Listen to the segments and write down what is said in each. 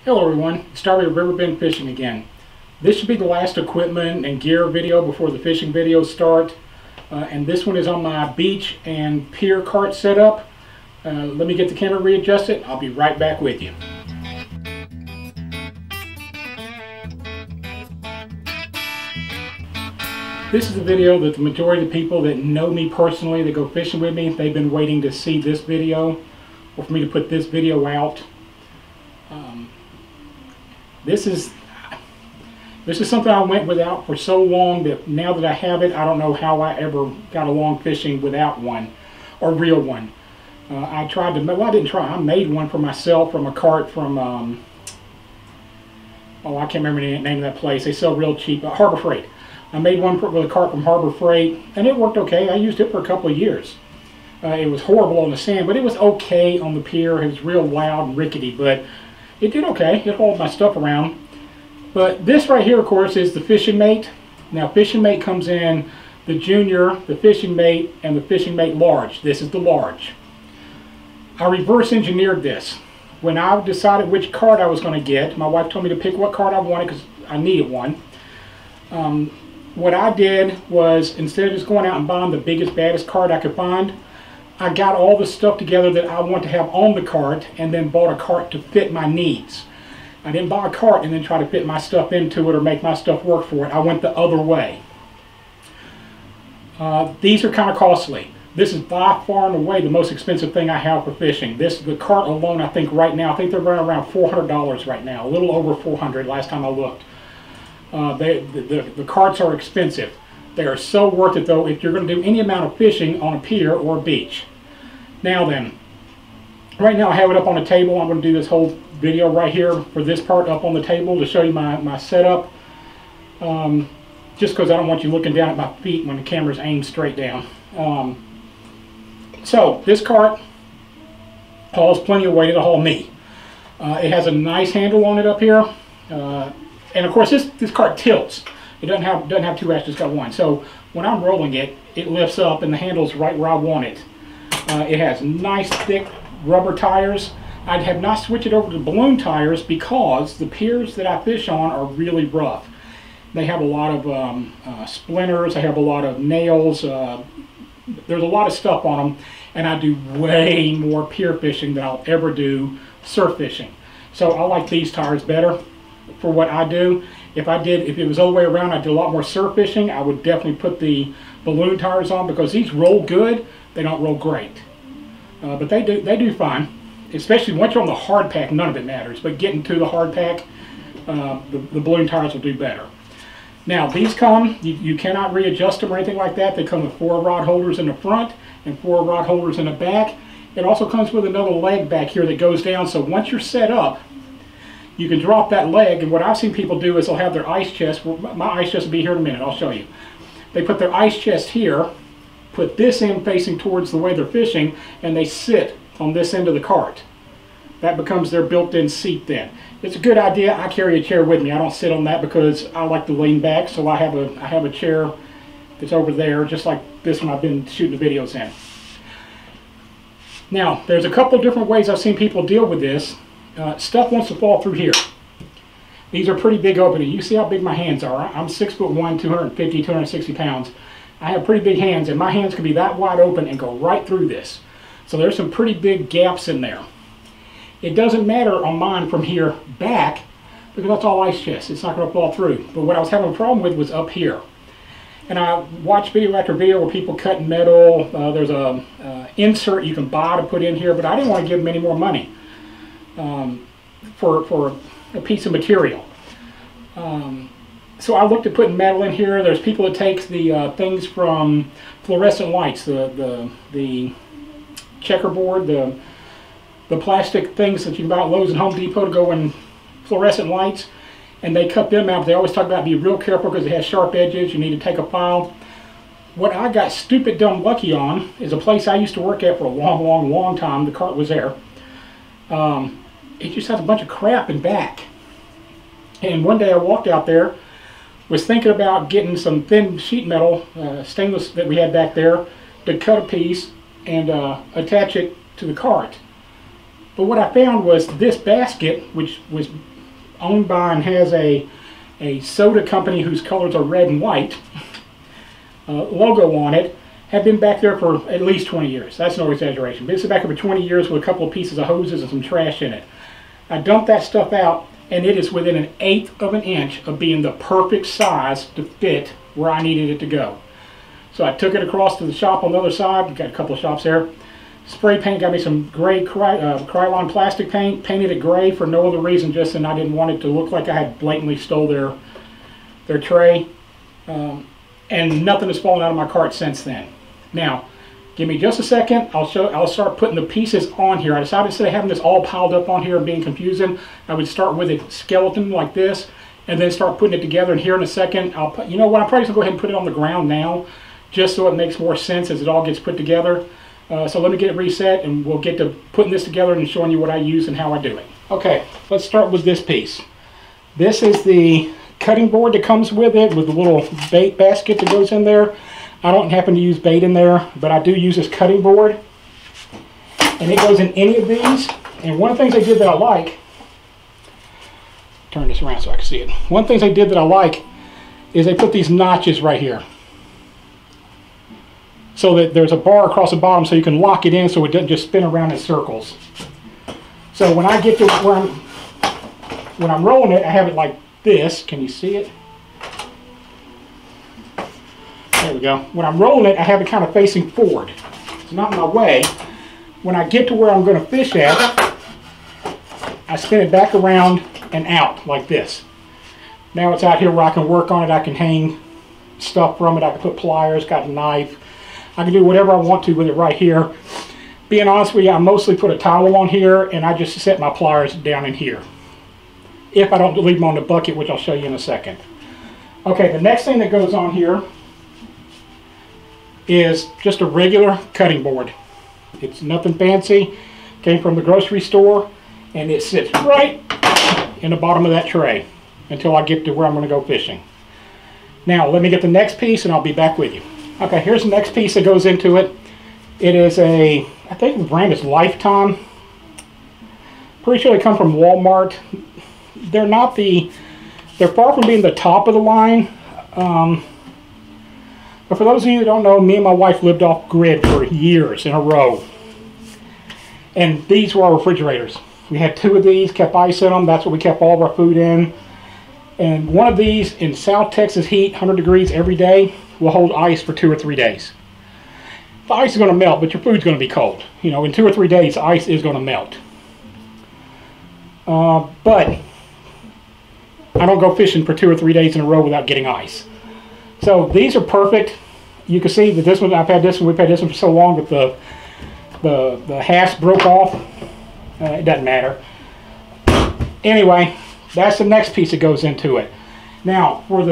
Hello everyone, it's Darby of Riverbend Fishing again. This should be the last equipment and gear video before the fishing videos start. And this one is on my beach and pier cart setup. Let me get the camera readjusted. I'll be right back with you. This is a video that the majority of the people that know me personally, that go fishing with me, they've been waiting to see this video or for me to put this video out. This is something I went without for so long that now that I have it, I don't know how I ever got along fishing without one, or real one. I tried to, well, I didn't try, I made one for myself from a cart from, oh, I can't remember the name of that place. They sell real cheap, Harbor Freight. I made one with a cart from Harbor Freight, and it worked okay. I used it for a couple of years. It was horrible on the sand, but it was okay on the pier. It was real loud and rickety, but it did okay. It hauled my stuff around. But this right here, of course, is the Fishing Mate. Now, Fishing Mate comes in the Junior, the Fishing Mate, and the Fishing Mate Large. This is the Large. I reverse engineered this. When I decided which cart I was going to get, my wife told me to pick what cart I wanted because I needed one. What I did was, instead of just going out and buying the biggest, baddest cart I could find, I got all the stuff together that I want to have on the cart and then bought a cart to fit my needs. I didn't buy a cart and then try to fit my stuff into it or make my stuff work for it. I went the other way. These are kind of costly. This is by far and away the most expensive thing I have for fishing. The cart alone, I think right now, I think they're running around $400 right now, a little over $400 last time I looked. The carts are expensive. They are so worth it though if you're going to do any amount of fishing on a pier or a beach. Now then, right now I have it up on the table. I'm going to do this whole video right here for this part up on the table to show you my setup. Just because I don't want you looking down at my feet when the camera's aimed straight down. So this cart hauls plenty of weight. It'll haul me. It has a nice handle on it up here. And of course this cart tilts. It doesn't have two axles, it's got one. So when I'm rolling it, it lifts up and the handle's right where I want it. It has nice thick rubber tires. I have not switched it over to balloon tires because the piers that I fish on are really rough. They have a lot of splinters, they have a lot of nails, there's a lot of stuff on them, and I do way more pier fishing than I'll ever do surf fishing. So I like these tires better for what I do. If it was the other way around, I did a lot more surf fishing, I would definitely put the balloon tires on because these roll good, they don't roll great. But they do fine. Especially once you're on the hard pack, none of it matters. But getting to the hard pack, the balloon tires will do better. Now these come, you cannot readjust them or anything like that. They come with 4 rod holders in the front and 4 rod holders in the back. It also comes with another leg back here that goes down. So once you're set up, you can drop that leg. And what I've seen people do is they'll have their ice chest. Well, my ice chest will be here in a minute. I'll show you. They put their ice chest here, put this end facing towards the way they're fishing, and they sit on this end of the cart. That becomes their built-in seat then. It's a good idea. I carry a chair with me. I don't sit on that because I like to lean back, so I have a chair that's over there, just like this one I've been shooting the videos in. Now, there's a couple different ways I've seen people deal with this. Stuff wants to fall through here. These are pretty big openings. You see how big my hands are. I'm 6'1", 250, 260 pounds. I have pretty big hands, and my hands can be that wide open and go right through this. So there's some pretty big gaps in there. It doesn't matter on mine from here back because that's all ice chest. It's not going to fall through. But what I was having a problem with was up here. And I watch video after video where people cutting metal. There's a insert you can buy to put in here, but I didn't want to give them any more money for a piece of material. So I looked at putting metal in here. There's people that take the things from fluorescent lights, the checkerboard, the plastic things that you can buy at Lowe's and Home Depot to go in fluorescent lights, and they cut them out. They always talk about be real careful because it has sharp edges. You need to take a file. What I got stupid dumb lucky on is a place I used to work at for a long time. The cart was there. It just has a bunch of crap in back. And one day I walked out there, was thinking about getting some thin sheet metal, stainless that we had back there, to cut a piece and attach it to the cart. But what I found was this basket, which was owned by and has a soda company whose colors are red and white logo on it, had been back there for at least 20 years. That's no exaggeration. But it's back there for 20 years with a couple of pieces of hoses and some trash in it. I dumped that stuff out, and it is within 1/8 of an inch of being the perfect size to fit where I needed it to go. So I took it across to the shop on the other side. Got a couple of shops there. Spray paint, got me some gray Krylon plastic paint. Painted it gray for no other reason, just and I didn't want it to look like I had blatantly stole their tray. And nothing has fallen out of my cart since then. Now, give me just a second. I'll start putting the pieces on here. I decided instead of having this all piled up on here and being confusing, I would start with a skeleton like this, and then start putting it together. And here in a second, you know what? I'm probably just gonna go ahead and put it on the ground now, just so it makes more sense as it all gets put together. So let me get it reset, and we'll get to putting this together and showing you what I use and how I do it. Okay, let's start with this piece. This is the cutting board that comes with it, with the little bait basket that goes in there. I don't happen to use bait in there, but I do use this cutting board, and it goes in any of these. And one of the things they did that I like, turn this around so I can see it. One of the things they did that I like is they put these notches right here, so that there's a bar across the bottom so you can lock it in so it doesn't just spin around in circles. So when I get to when I'm rolling it, I have it like this. Can you see it? There we go. When I'm rolling it, I have it kind of facing forward. It's not in my way. When I get to where I'm going to fish at, I spin it back around and out like this. Now it's out here where I can work on it. I can hang stuff from it. I can put pliers, got a knife. I can do whatever I want to with it right here. Being honest with you, I mostly put a towel on here, and I just set my pliers down in here, if I don't leave them on the bucket, which I'll show you in a second. Okay, the next thing that goes on here is just a regular cutting board. It's nothing fancy. Came from the grocery store, and it sits right in the bottom of that tray until I get to where I'm going to go fishing. Now, let me get the next piece, and I'll be back with you. Okay, here's the next piece that goes into it. It is I think the brand is Lifetime. Pretty sure they come from Walmart. They're far from being the top of the line. But for those of you that don't know, me and my wife lived off grid for years in a row. And these were our refrigerators. We had 2 of these, kept ice in them. That's what we kept all of our food in. And one of these in South Texas heat, 100 degrees every day, will hold ice for 2 or 3 days. The ice is going to melt, but your food's going to be cold. You know, in 2 or 3 days, the ice is going to melt. But I don't go fishing for 2 or 3 days in a row without getting ice. So these are perfect. You can see that this one, we've had this one for so long that the hasp broke off. It doesn't matter. Anyway, that's the next piece that goes into it. Now, for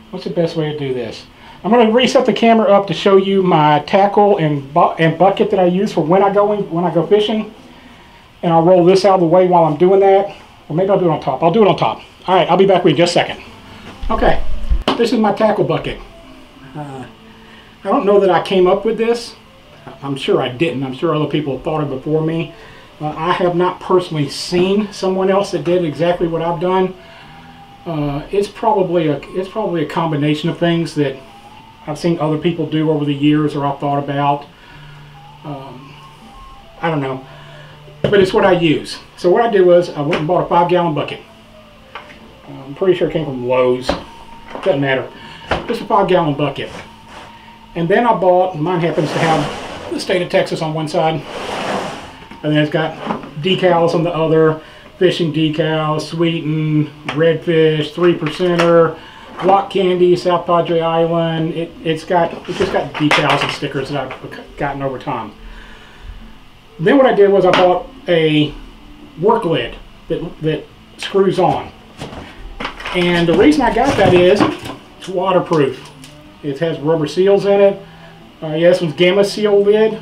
what's the best way to do this? I'm going to reset the camera up to show you my tackle and bucket that I use for when I go fishing. And I'll roll this out of the way while I'm doing that. Or maybe I'll do it on top. I'll do it on top. All right, I'll be back with you in just a second. Okay, this is my tackle bucket. I don't know that I came up with this. I'm sure I didn't. I'm sure other people thought it before me. I have not personally seen someone else that did exactly what I've done. It's probably a combination of things that I've seen other people do over the years, or I've thought about. I don't know, but it's what I use. So what I did was I went and bought a 5-gallon bucket. I'm pretty sure it came from Lowe's. Doesn't matter. Just a 5-gallon bucket. And then I bought, mine happens to have the state of Texas on one side, and then it's got decals on the other, fishing decals, sweetened, redfish, 3%er, block candy, South Padre Island. It's just got decals and stickers that I've gotten over time. Then what I did was I bought a work lid that screws on. And the reason I got that is it's waterproof. It has rubber seals in it. Yeah, this one's Gamma Seal lid.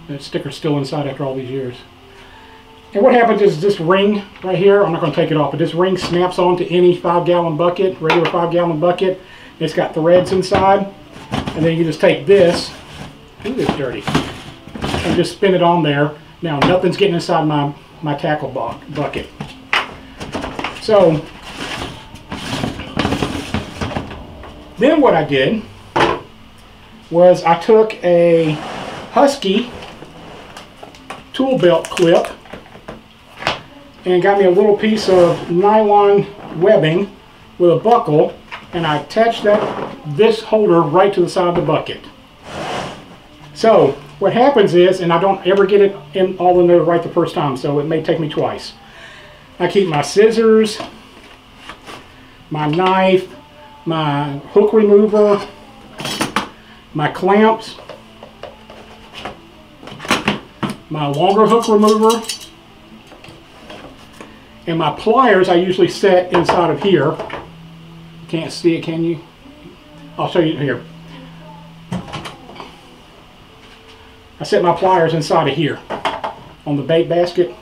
That sticker's still inside after all these years. And what happens is this ring right here, I'm not going to take it off, but this ring snaps onto any 5-gallon bucket, regular 5-gallon bucket. It's got threads inside. And then you just take this, ooh, it's dirty, and just spin it on there. Now nothing's getting inside my my tackle bucket. So then what I did was I took a Husky tool belt clip and got me a little piece of nylon webbing with a buckle, and I attached this holder right to the side of the bucket. So what happens is, and I don't ever get it all in there right the first time, so it may take me twice. I keep my scissors, my knife, my hook remover, my clamps, my longer hook remover, and my pliers I usually set inside of here. Can't see it, can you? I'll show you here. I set my pliers inside of here on the bait basket.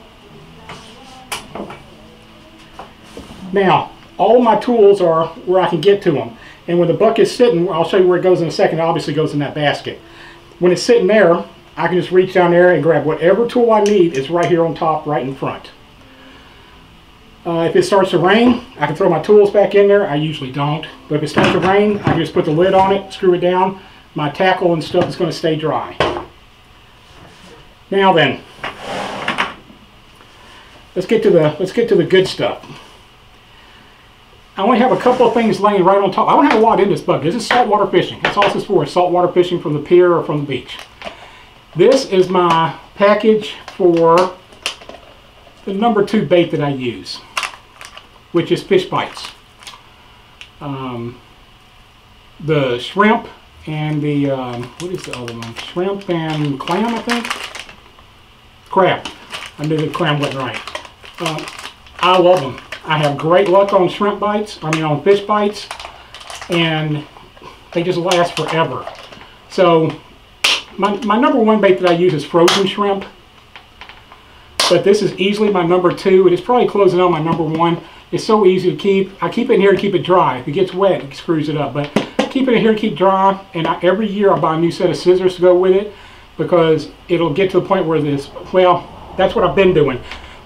Now, all my tools are where I can get to them. And when the bucket's sitting, I'll show you where it goes in a second. It obviously goes in that basket. When it's sitting there, I can just reach down there and grab whatever tool I need. Is right here on top, right in front. If it starts to rain, I can throw my tools back in there. I usually don't. But if it starts to rain, I can just put the lid on it, screw it down. My tackle and stuff is going to stay dry. Now then, let's get to the good stuff. I only have a couple of things laying right on top. I don't have a lot in this bucket. This is saltwater fishing. That's all this is for, saltwater fishing from the pier or from the beach. This is my package for the number 2 bait that I use, which is fish bites. The shrimp and the, what is the other one? Shrimp and clam, I think? Crab. I knew the clam wasn't right. I love them. I have great luck on shrimp bites, on fish bites, and they just last forever. So my number 1 bait that I use is frozen shrimp, but this is easily my number 2. It is probably closing on my number 1. It's so easy to keep. I keep it in here to keep it dry. If it gets wet, it screws it up, but keep it in here to keep dry, and every year I buy a new set of scissors to go with it, because it'll get to the point where that's what I've been doing.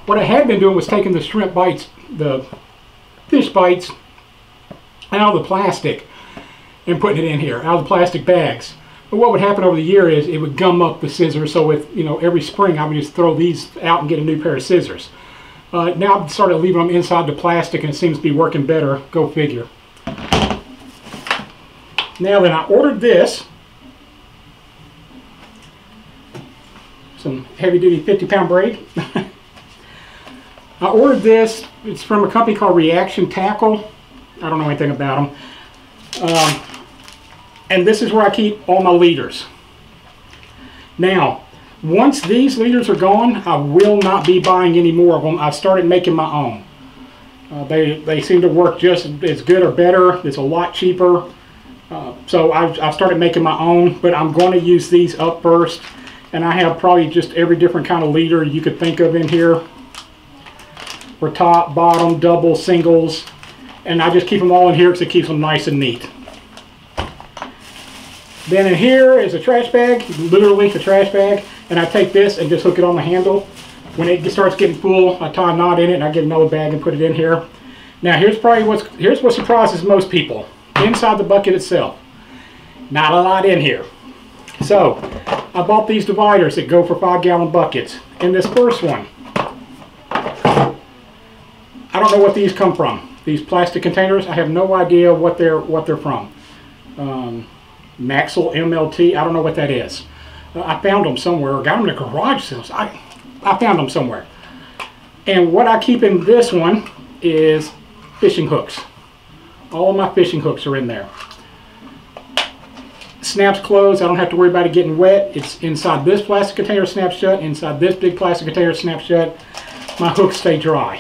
What I had been doing was taking the shrimp bites, the fish bites, out of the plastic and putting it in here, out of the plastic bags. But what would happen over the year is it would gum up the scissors, so with, every spring I would just throw these out and get a new pair of scissors. Now I've started leaving them inside the plastic, and it seems to be working better. Go figure. Now then, I ordered this. Some heavy-duty 50-pound braid. I ordered this. It's from a company called Reaction Tackle. I don't know anything about them. And this is where I keep all my leaders. Now, once these leaders are gone, I will not be buying any more of them. I've started making my own. They seem to work just as good or better. It's a lot cheaper. So I've started making my own, but I'm going to use these up first. And I have probably just every different kind of leader you could think of in here. For top, bottom, double, singles. And I just keep them all in here because it keeps them nice and neat. Then in here is a trash bag, literally a trash bag. And I take this and just hook it on the handle. When it starts getting full, I tie a knot in it and I get another bag and put it in here. Now here's what surprises most people. Inside the bucket itself. Not a lot in here. So, I bought these dividers that go for 5-gallon buckets. In this first one, I don't know what these come from. These plastic containers, I have no idea what they're from. Maxwell MLT, I don't know what that is. I found them somewhere, or got them in a garage sale. I found them somewhere. And what I keep in this one is fishing hooks. All of my fishing hooks are in there. Snaps closed. I don't have to worry about it getting wet. It's inside this plastic container, snaps shut. Inside this big plastic container, snaps shut. My hooks stay dry.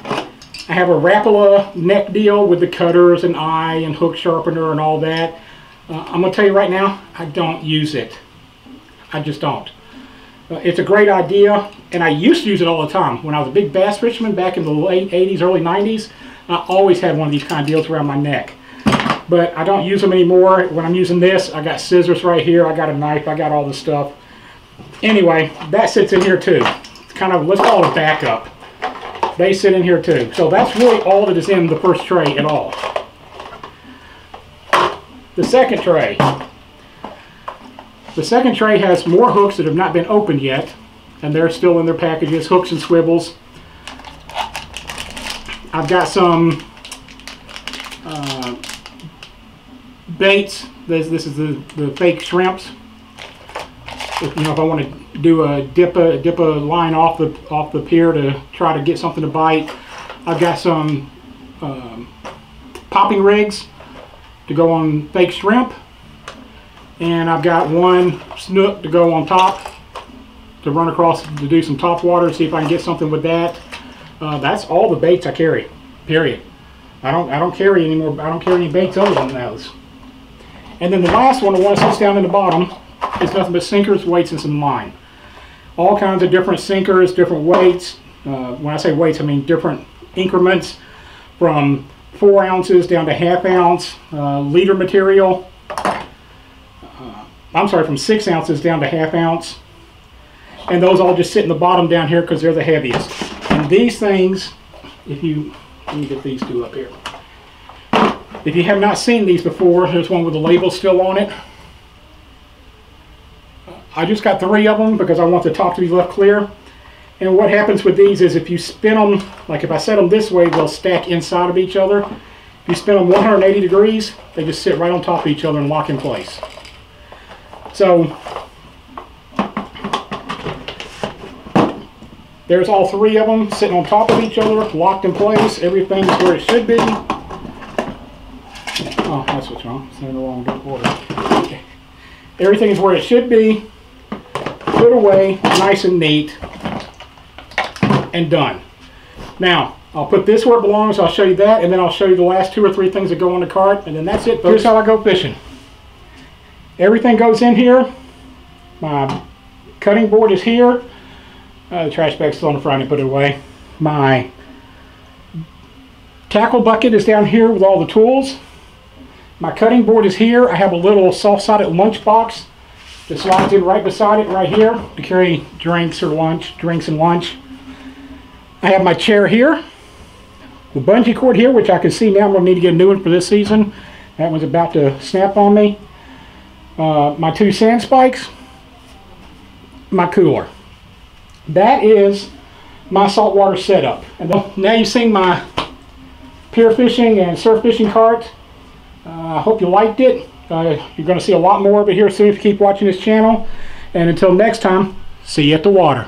I have a Rapala neck deal with the cutters and eye and hook sharpener and all that. I'm going to tell you right now, I don't use it. I just don't. It's a great idea, and I used to use it all the time. When I was a big bass fisherman back in the late 80s, early 90s, I always had one of these kind of deals around my neck. But I don't use them anymore. When I'm using this, I got scissors right here, I got a knife, I got all this stuff. Anyway, that sits in here too. It's kind of, let's call it a backup. They sit in here too. So that's really all that is in the first tray at all. The second tray. The second tray has more hooks that have not been opened yet, and they're still in their packages, hooks and swivels. I've got some baits. This is the fake shrimps. If I want to do a dip a line off the pier to try to get something to bite. I've got some popping rigs to go on fake shrimp, and I've got one snook to go on top to run across to do some top water, see if I can get something with that. That's all the baits I carry. Period. I don't carry any more. I don't carry any baits other than those. And then the last one, the one that sits down in the bottom, is nothing but sinkers, weights, and some line. All kinds of different sinkers, different weights. When I say weights, I mean different increments, from 4 ounces down to ½ ounce, liter material. I'm sorry, from 6 ounces down to ½ ounce. And those all just sit in the bottom down here because they're the heaviest. And these things, let me get these two up here. If you have not seen these before, there's one with the label still on it. I just got 3 of them because I want the top to be left clear. And what happens with these is if you spin them, like if I set them this way, they'll stack inside of each other. If you spin them 180 degrees, they just sit right on top of each other and lock in place. So there's all 3 of them sitting on top of each other, locked in place. Everything's where it should be. Oh, that's what's wrong. It's in the wrong order. Okay. Everything is where it should be. Put away, nice and neat, and done. Now, I'll put this where it belongs. I'll show you that, and then I'll show you the last 2 or 3 things that go on the cart, and then that's it, folks. Here's how I go fishing. Everything goes in here. My cutting board is here. The trash bag's still in the front. I put it away. My tackle bucket is down here with all the tools. My cutting board is here. I have a little soft-sided lunch box that slides in right beside it, right here, to carry drinks and lunch. I have my chair here. The bungee cord here, which I can see now I'm going to need to get a new one for this season. That one's about to snap on me. My 2 sand spikes. My cooler. That is my saltwater setup. And now you've seen my pier fishing and surf fishing cart. I hope you liked it. You're going to see a lot more of it here soon if you keep watching this channel. And until next time, see you at the water.